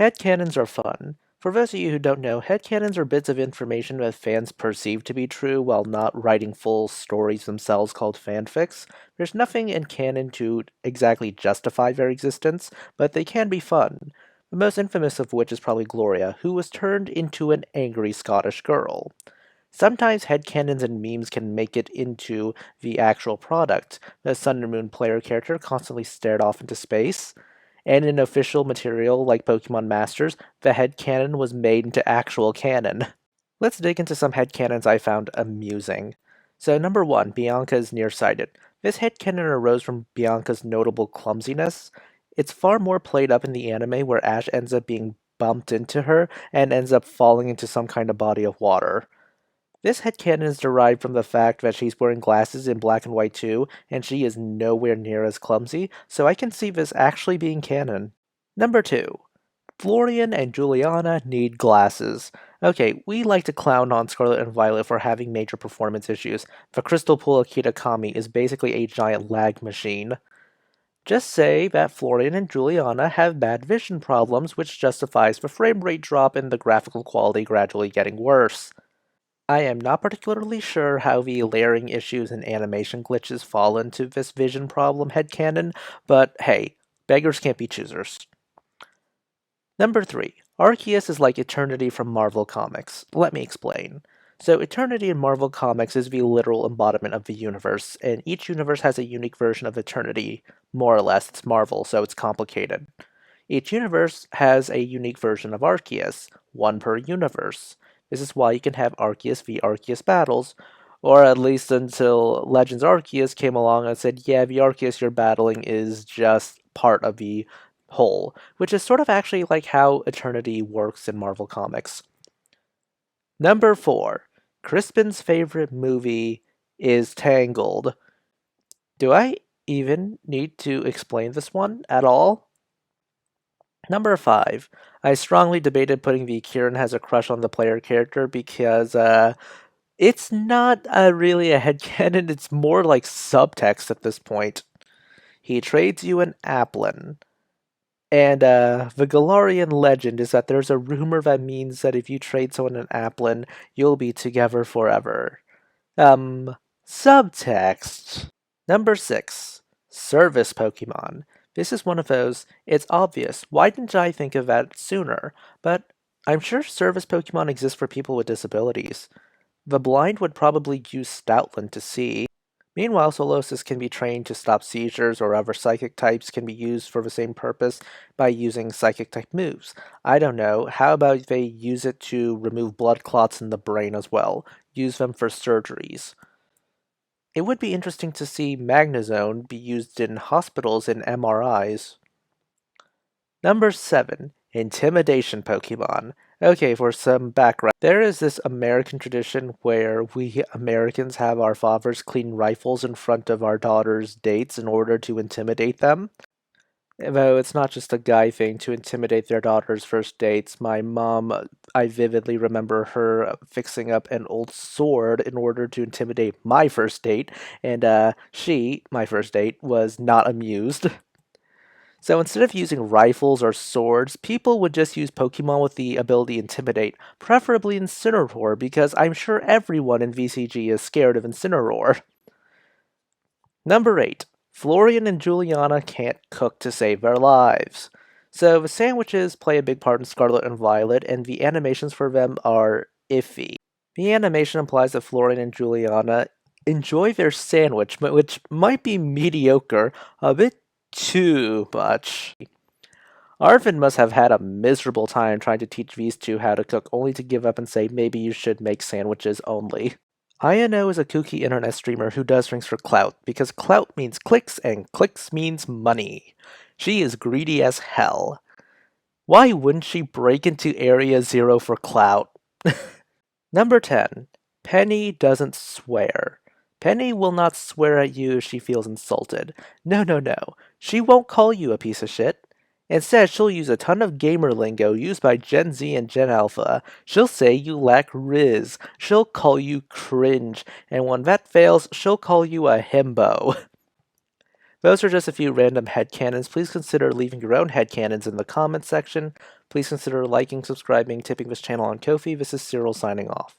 Headcanons are fun. For those of you who don't know, headcanons are bits of information that fans perceive to be true while not writing full stories themselves called fanfics. There's nothing in canon to exactly justify their existence, but they can be fun. The most infamous of which is probably Gloria, who was turned into an angry Scottish girl. Sometimes headcanons and memes can make it into the actual product. The Sun and Moon player character constantly stared off into space, and in official material like Pokemon Masters, the headcanon was made into actual canon. Let's dig into some headcanons I found amusing. So number 1, Bianca is nearsighted. This headcanon arose from Bianca's notable clumsiness. It's far more played up in the anime where Ash ends up being bumped into her and ends up falling into some kind of body of water. This headcanon is derived from the fact that she's wearing glasses in black and white too, and she is nowhere near as clumsy, so I can see this actually being canon. Number 2. Florian and Juliana need glasses. Okay, we like to clown on Scarlet and Violet for having major performance issues. The Crystal Pool of Kitakami is basically a giant lag machine. Just say that Florian and Juliana have bad vision problems, which justifies the frame rate drop and the graphical quality gradually getting worse. I am not particularly sure how the layering issues and animation glitches fall into this vision problem headcanon, but hey, beggars can't be choosers. Number 3. Arceus is like Eternity from Marvel Comics. Let me explain. So, Eternity in Marvel Comics is the literal embodiment of the universe, and each universe has a unique version of Eternity. More or less, it's Marvel, so it's complicated. Each universe has a unique version of Arceus, one per universe. This is why you can have Arceus v Arceus battles, or at least until Legends Arceus came along and said, yeah, the Arceus you're battling is just part of the whole, which is sort of actually like how Eternity works in Marvel Comics. Number 4. Crispin's favorite movie is Tangled. Do I even need to explain this one at all? Number 5. I strongly debated putting the Kieran has a crush on the player character because it's not really a headcanon, it's more like subtext at this point. He trades you an Applin. And the Galarian legend is that there's a rumor that means that if you trade someone an Applin, you'll be together forever. Subtext. Number 6. Service Pokemon. This is one of those, it's obvious, why didn't I think of that sooner? But I'm sure service Pokemon exist for people with disabilities. The blind would probably use Stoutland to see. Meanwhile, Solosis can be trained to stop seizures, or other psychic types can be used for the same purpose by using psychic type moves. I don't know, how about they use it to remove blood clots in the brain as well? Use them for surgeries. It would be interesting to see Magnezone be used in hospitals and MRIs. Number 7. Intimidation Pokemon. Okay, for some background. There is this American tradition where we Americans have our fathers clean rifles in front of our daughters' dates in order to intimidate them. Though it's not just a guy thing to intimidate their daughter's first dates. My mom, I vividly remember her fixing up an old sword in order to intimidate my first date, and she, my first date, was not amused. So instead of using rifles or swords, people would just use Pokemon with the ability Intimidate, preferably Incineroar, because I'm sure everyone in VCG is scared of Incineroar. Number 8. Florian and Juliana can't cook to save their lives. So the sandwiches play a big part in Scarlet and Violet, and the animations for them are iffy. The animation implies that Florian and Juliana enjoy their sandwich, which might be mediocre, a bit too much. Arvin must have had a miserable time trying to teach these two how to cook, only to give up and say maybe you should make sandwiches only. Iono is a kooky internet streamer who does things for clout, because clout means clicks and clicks means money. She is greedy as hell. Why wouldn't she break into Area Zero for clout? Number 10. Penny doesn't swear. Penny will not swear at you if she feels insulted. No, no, no. She won't call you a piece of shit. Instead, she'll use a ton of gamer lingo used by Gen Z and Gen Alpha. She'll say you lack riz. She'll call you cringe. And when that fails, she'll call you a himbo. Those are just a few random headcanons. Please consider leaving your own headcanons in the comments section. Please consider liking, subscribing, tipping this channel on Ko-fi. This is Cyril signing off.